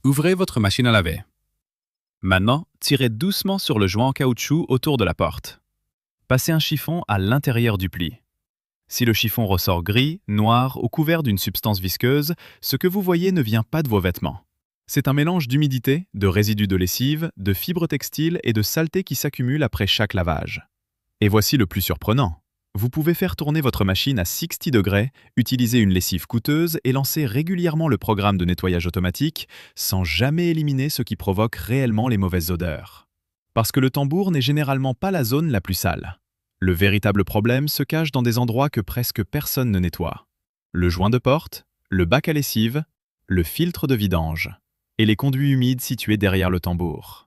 Ouvrez votre machine à laver. Maintenant, tirez doucement sur le joint en caoutchouc autour de la porte. Passez un chiffon à l'intérieur du pli. Si le chiffon ressort gris, noir ou couvert d'une substance visqueuse, ce que vous voyez ne vient pas de vos vêtements. C'est un mélange d'humidité, de résidus de lessive, de fibres textiles et de saleté qui s'accumulent après chaque lavage. Et voici le plus surprenant. Vous pouvez faire tourner votre machine à 60 degrés, utiliser une lessive coûteuse et lancer régulièrement le programme de nettoyage automatique sans jamais éliminer ce qui provoque réellement les mauvaises odeurs. Parce que le tambour n'est généralement pas la zone la plus sale. Le véritable problème se cache dans des endroits que presque personne ne nettoie. Le joint de porte, le bac à lessive, le filtre de vidange et les conduits humides situés derrière le tambour.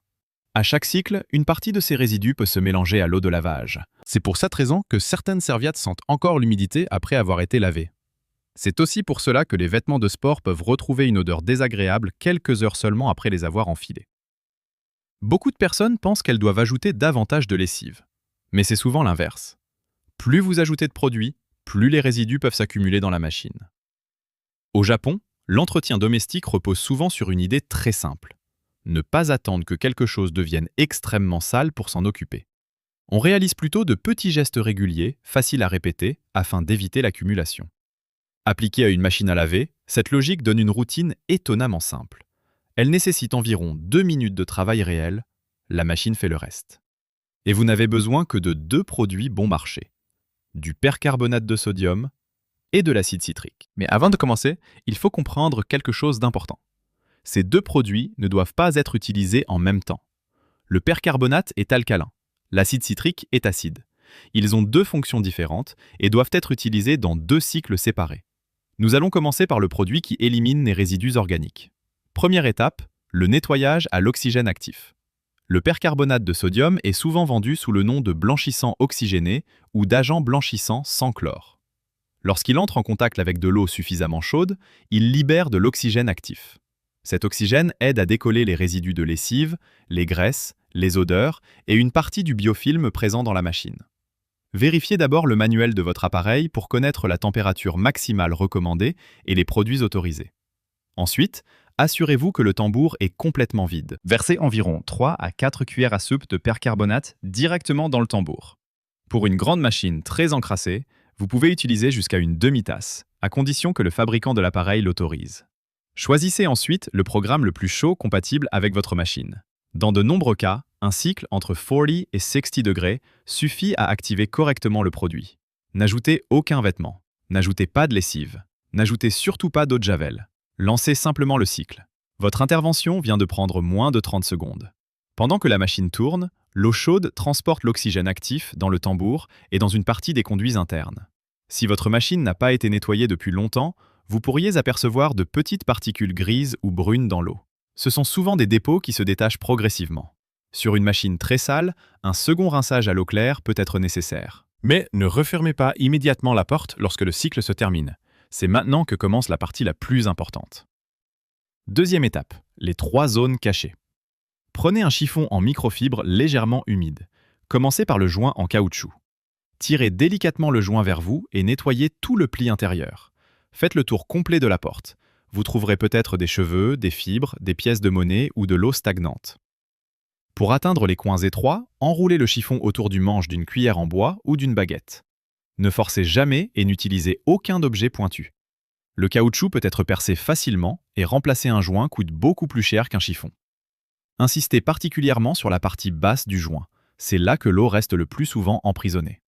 À chaque cycle, une partie de ces résidus peut se mélanger à l'eau de lavage. C'est pour cette raison que certaines serviettes sentent encore l'humidité après avoir été lavées. C'est aussi pour cela que les vêtements de sport peuvent retrouver une odeur désagréable quelques heures seulement après les avoir enfilés. Beaucoup de personnes pensent qu'elles doivent ajouter davantage de lessive. Mais c'est souvent l'inverse. Plus vous ajoutez de produits, plus les résidus peuvent s'accumuler dans la machine. Au Japon, l'entretien domestique repose souvent sur une idée très simple. Ne pas attendre que quelque chose devienne extrêmement sale pour s'en occuper. On réalise plutôt de petits gestes réguliers, faciles à répéter, afin d'éviter l'accumulation. Appliquée à une machine à laver, cette logique donne une routine étonnamment simple. Elle nécessite environ 2 minutes de travail réel, la machine fait le reste. Et vous n'avez besoin que de 2 produits bon marché, du percarbonate de sodium et de l'acide citrique. Mais avant de commencer, il faut comprendre quelque chose d'important. Ces 2 produits ne doivent pas être utilisés en même temps. Le percarbonate est alcalin, l'acide citrique est acide. Ils ont 2 fonctions différentes et doivent être utilisés dans 2 cycles séparés. Nous allons commencer par le produit qui élimine les résidus organiques. Première étape, le nettoyage à l'oxygène actif. Le percarbonate de sodium est souvent vendu sous le nom de blanchissant oxygéné ou d'agent blanchissant sans chlore. Lorsqu'il entre en contact avec de l'eau suffisamment chaude, il libère de l'oxygène actif. Cet oxygène aide à décoller les résidus de lessive, les graisses, les odeurs et une partie du biofilm présent dans la machine. Vérifiez d'abord le manuel de votre appareil pour connaître la température maximale recommandée et les produits autorisés. Ensuite, assurez-vous que le tambour est complètement vide. Versez environ 3 à 4 cuillères à soupe de percarbonate directement dans le tambour. Pour une grande machine très encrassée, vous pouvez utiliser jusqu'à une demi-tasse, à condition que le fabricant de l'appareil l'autorise. Choisissez ensuite le programme le plus chaud compatible avec votre machine. Dans de nombreux cas, un cycle entre 40 et 60 degrés suffit à activer correctement le produit. N'ajoutez aucun vêtement, n'ajoutez pas de lessive, n'ajoutez surtout pas d'eau de javel. Lancez simplement le cycle. Votre intervention vient de prendre moins de 30 secondes. Pendant que la machine tourne, l'eau chaude transporte l'oxygène actif dans le tambour et dans une partie des conduits internes. Si votre machine n'a pas été nettoyée depuis longtemps, vous pourriez apercevoir de petites particules grises ou brunes dans l'eau. Ce sont souvent des dépôts qui se détachent progressivement. Sur une machine très sale, un second rinçage à l'eau claire peut être nécessaire. Mais ne refermez pas immédiatement la porte lorsque le cycle se termine. C'est maintenant que commence la partie la plus importante. Deuxième étape, les 3 zones cachées. Prenez un chiffon en microfibre légèrement humide. Commencez par le joint en caoutchouc. Tirez délicatement le joint vers vous et nettoyez tout le pli intérieur. Faites le tour complet de la porte. Vous trouverez peut-être des cheveux, des fibres, des pièces de monnaie ou de l'eau stagnante. Pour atteindre les coins étroits, enroulez le chiffon autour du manche d'une cuillère en bois ou d'une baguette. Ne forcez jamais et n'utilisez aucun objet pointu. Le caoutchouc peut être percé facilement et remplacer un joint coûte beaucoup plus cher qu'un chiffon. Insistez particulièrement sur la partie basse du joint. C'est là que l'eau reste le plus souvent emprisonnée.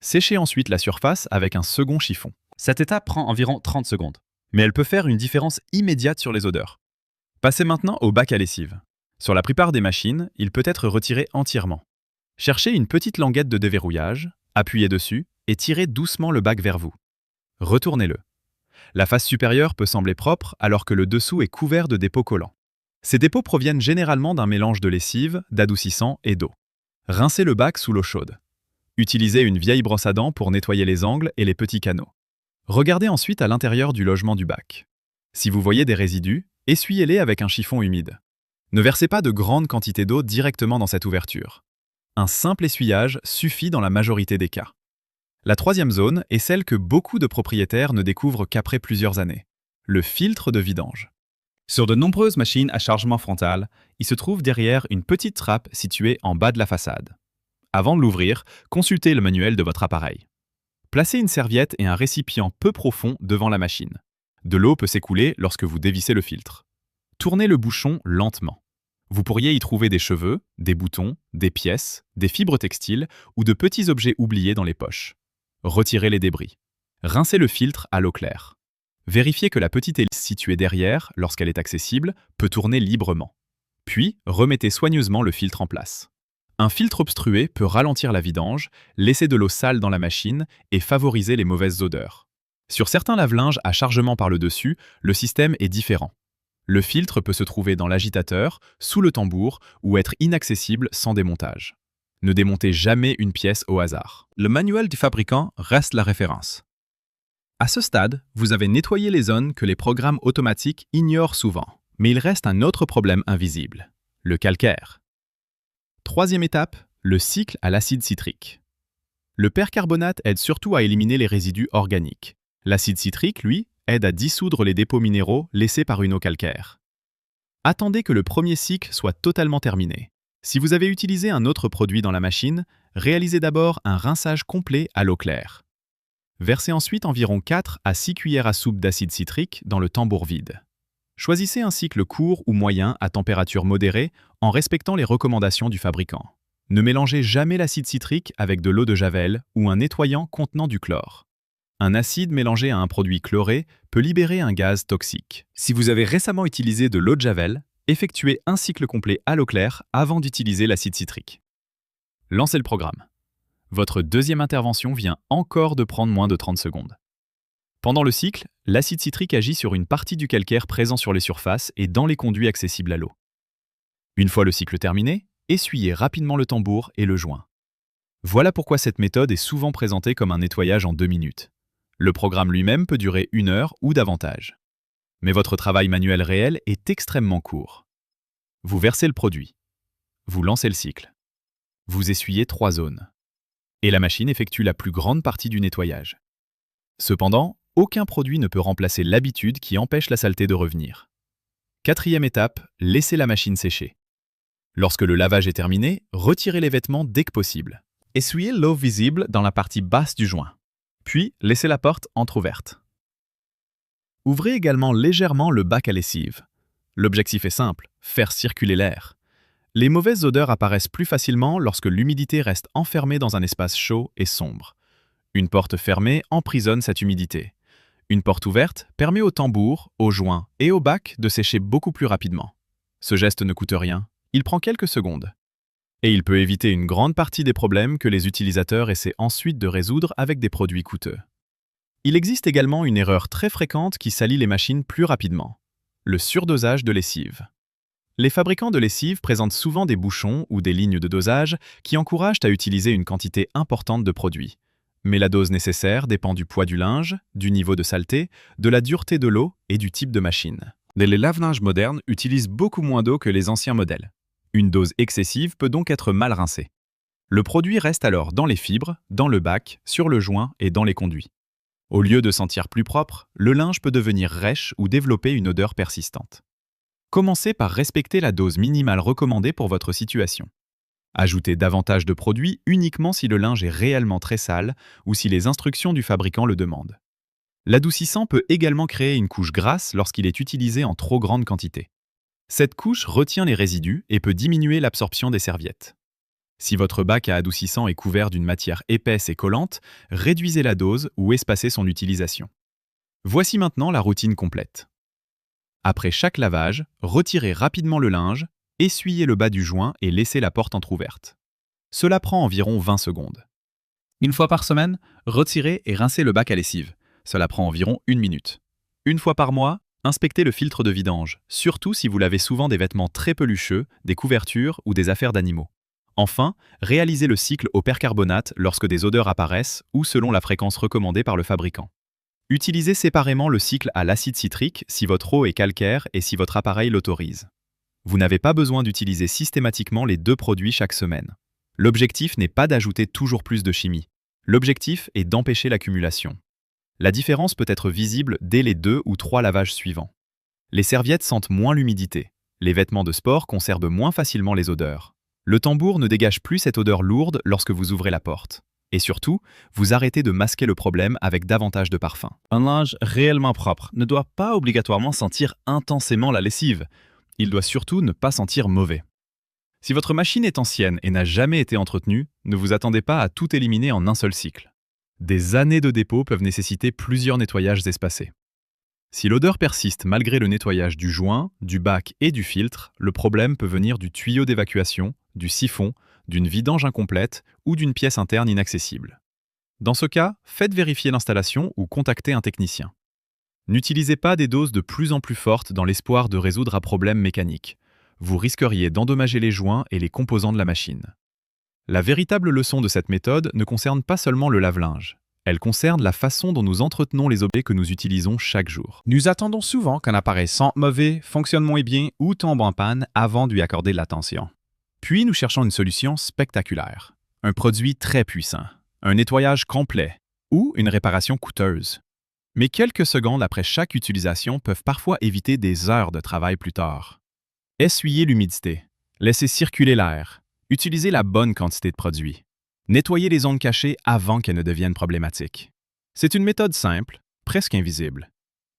Séchez ensuite la surface avec un second chiffon. Cette étape prend environ 30 secondes, mais elle peut faire une différence immédiate sur les odeurs. Passez maintenant au bac à lessive. Sur la plupart des machines, il peut être retiré entièrement. Cherchez une petite languette de déverrouillage, appuyez dessus et tirez doucement le bac vers vous. Retournez-le. La face supérieure peut sembler propre alors que le dessous est couvert de dépôts collants. Ces dépôts proviennent généralement d'un mélange de lessive, d'adoucissant et d'eau. Rincez le bac sous l'eau chaude. Utilisez une vieille brosse à dents pour nettoyer les angles et les petits canaux. Regardez ensuite à l'intérieur du logement du bac. Si vous voyez des résidus, essuyez-les avec un chiffon humide. Ne versez pas de grandes quantités d'eau directement dans cette ouverture. Un simple essuyage suffit dans la majorité des cas. La troisième zone est celle que beaucoup de propriétaires ne découvrent qu'après plusieurs années, le filtre de vidange. Sur de nombreuses machines à chargement frontal, il se trouve derrière une petite trappe située en bas de la façade. Avant de l'ouvrir, consultez le manuel de votre appareil. Placez une serviette et un récipient peu profond devant la machine. De l'eau peut s'écouler lorsque vous dévissez le filtre. Tournez le bouchon lentement. Vous pourriez y trouver des cheveux, des boutons, des pièces, des fibres textiles ou de petits objets oubliés dans les poches. Retirez les débris. Rincez le filtre à l'eau claire. Vérifiez que la petite hélice située derrière, lorsqu'elle est accessible, peut tourner librement. Puis, remettez soigneusement le filtre en place. Un filtre obstrué peut ralentir la vidange, laisser de l'eau sale dans la machine et favoriser les mauvaises odeurs. Sur certains lave-linges à chargement par le dessus, le système est différent. Le filtre peut se trouver dans l'agitateur, sous le tambour ou être inaccessible sans démontage. Ne démontez jamais une pièce au hasard. Le manuel du fabricant reste la référence. À ce stade, vous avez nettoyé les zones que les programmes automatiques ignorent souvent. Mais il reste un autre problème invisible, le calcaire. Troisième étape, le cycle à l'acide citrique. Le percarbonate aide surtout à éliminer les résidus organiques. L'acide citrique, lui, aide à dissoudre les dépôts minéraux laissés par une eau calcaire. Attendez que le premier cycle soit totalement terminé. Si vous avez utilisé un autre produit dans la machine, réalisez d'abord un rinçage complet à l'eau claire. Versez ensuite environ 4 à 6 cuillères à soupe d'acide citrique dans le tambour vide. Choisissez un cycle court ou moyen à température modérée en respectant les recommandations du fabricant. Ne mélangez jamais l'acide citrique avec de l'eau de javel ou un nettoyant contenant du chlore. Un acide mélangé à un produit chloré peut libérer un gaz toxique. Si vous avez récemment utilisé de l'eau de javel, effectuez un cycle complet à l'eau claire avant d'utiliser l'acide citrique. Lancez le programme. Votre deuxième intervention vient encore de prendre moins de 30 secondes. Pendant le cycle, l'acide citrique agit sur une partie du calcaire présent sur les surfaces et dans les conduits accessibles à l'eau. Une fois le cycle terminé, essuyez rapidement le tambour et le joint. Voilà pourquoi cette méthode est souvent présentée comme un nettoyage en 2 minutes. Le programme lui-même peut durer 1 heure ou davantage. Mais votre travail manuel réel est extrêmement court. Vous versez le produit. Vous lancez le cycle. Vous essuyez 3 zones. Et la machine effectue la plus grande partie du nettoyage. Cependant, aucun produit ne peut remplacer l'habitude qui empêche la saleté de revenir. Quatrième étape, laissez la machine sécher. Lorsque le lavage est terminé, retirez les vêtements dès que possible. Essuyez l'eau visible dans la partie basse du joint. Puis, laissez la porte entrouverte. Ouvrez également légèrement le bac à lessive. L'objectif est simple, faire circuler l'air. Les mauvaises odeurs apparaissent plus facilement lorsque l'humidité reste enfermée dans un espace chaud et sombre. Une porte fermée emprisonne cette humidité. Une porte ouverte permet au tambour, au joint et au bac de sécher beaucoup plus rapidement. Ce geste ne coûte rien, il prend quelques secondes. Et il peut éviter une grande partie des problèmes que les utilisateurs essaient ensuite de résoudre avec des produits coûteux. Il existe également une erreur très fréquente qui salit les machines plus rapidement, le surdosage de lessive. Les fabricants de lessive présentent souvent des bouchons ou des lignes de dosage qui encouragent à utiliser une quantité importante de produits. Mais la dose nécessaire dépend du poids du linge, du niveau de saleté, de la dureté de l'eau et du type de machine. Les lave-linges modernes utilisent beaucoup moins d'eau que les anciens modèles. Une dose excessive peut donc être mal rincée. Le produit reste alors dans les fibres, dans le bac, sur le joint et dans les conduits. Au lieu de sentir plus propre, le linge peut devenir rêche ou développer une odeur persistante. Commencez par respecter la dose minimale recommandée pour votre situation. Ajoutez davantage de produits uniquement si le linge est réellement très sale ou si les instructions du fabricant le demandent. L'adoucissant peut également créer une couche grasse lorsqu'il est utilisé en trop grande quantité. Cette couche retient les résidus et peut diminuer l'absorption des serviettes. Si votre bac à adoucissant est couvert d'une matière épaisse et collante, réduisez la dose ou espacez son utilisation. Voici maintenant la routine complète. Après chaque lavage, retirez rapidement le linge, essuyez le bas du joint et laissez la porte entrouverte. Cela prend environ 20 secondes. Une fois par semaine, retirez et rincez le bac à lessive. Cela prend environ 1 minute. Une fois par mois, inspectez le filtre de vidange, surtout si vous lavez souvent des vêtements très pelucheux, des couvertures ou des affaires d'animaux. Enfin, réalisez le cycle au percarbonate lorsque des odeurs apparaissent ou selon la fréquence recommandée par le fabricant. Utilisez séparément le cycle à l'acide citrique si votre eau est calcaire et si votre appareil l'autorise. Vous n'avez pas besoin d'utiliser systématiquement les 2 produits chaque semaine. L'objectif n'est pas d'ajouter toujours plus de chimie. L'objectif est d'empêcher l'accumulation. La différence peut être visible dès les 2 ou 3 lavages suivants. Les serviettes sentent moins l'humidité. Les vêtements de sport conservent moins facilement les odeurs. Le tambour ne dégage plus cette odeur lourde lorsque vous ouvrez la porte. Et surtout, vous arrêtez de masquer le problème avec davantage de parfum. Un linge réellement propre ne doit pas obligatoirement sentir intensément la lessive. Il doit surtout ne pas sentir mauvais. Si votre machine est ancienne et n'a jamais été entretenue, ne vous attendez pas à tout éliminer en un seul cycle. Des années de dépôt peuvent nécessiter plusieurs nettoyages espacés. Si l'odeur persiste malgré le nettoyage du joint, du bac et du filtre, le problème peut venir du tuyau d'évacuation, du siphon, d'une vidange incomplète ou d'une pièce interne inaccessible. Dans ce cas, faites vérifier l'installation ou contactez un technicien. N'utilisez pas des doses de plus en plus fortes dans l'espoir de résoudre un problème mécanique. Vous risqueriez d'endommager les joints et les composants de la machine. La véritable leçon de cette méthode ne concerne pas seulement le lave-linge. Elle concerne la façon dont nous entretenons les objets que nous utilisons chaque jour. Nous attendons souvent qu'un appareil sente mauvais, fonctionne moins bien ou tombe en panne avant de lui accorder de l'attention. Puis nous cherchons une solution spectaculaire, un produit très puissant, un nettoyage complet ou une réparation coûteuse. Mais quelques secondes après chaque utilisation peuvent parfois éviter des heures de travail plus tard. Essuyez l'humidité, laissez circuler l'air, utilisez la bonne quantité de produit. Nettoyez les zones cachées avant qu'elles ne deviennent problématiques. C'est une méthode simple, presque invisible.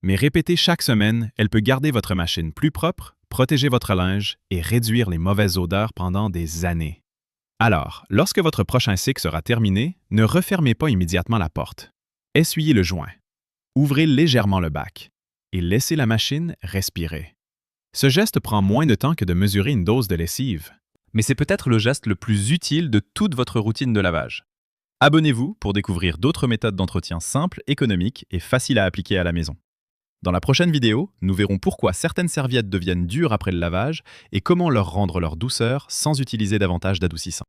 Mais répétée chaque semaine, elle peut garder votre machine plus propre, protéger votre linge et réduire les mauvaises odeurs pendant des années. Alors, lorsque votre prochain cycle sera terminé, ne refermez pas immédiatement la porte. Essuyez le joint. Ouvrez légèrement le bac et laissez la machine respirer. Ce geste prend moins de temps que de mesurer une dose de lessive. Mais c'est peut-être le geste le plus utile de toute votre routine de lavage. Abonnez-vous pour découvrir d'autres méthodes d'entretien simples, économiques et faciles à appliquer à la maison. Dans la prochaine vidéo, nous verrons pourquoi certaines serviettes deviennent dures après le lavage et comment leur rendre leur douceur sans utiliser davantage d'adoucissant.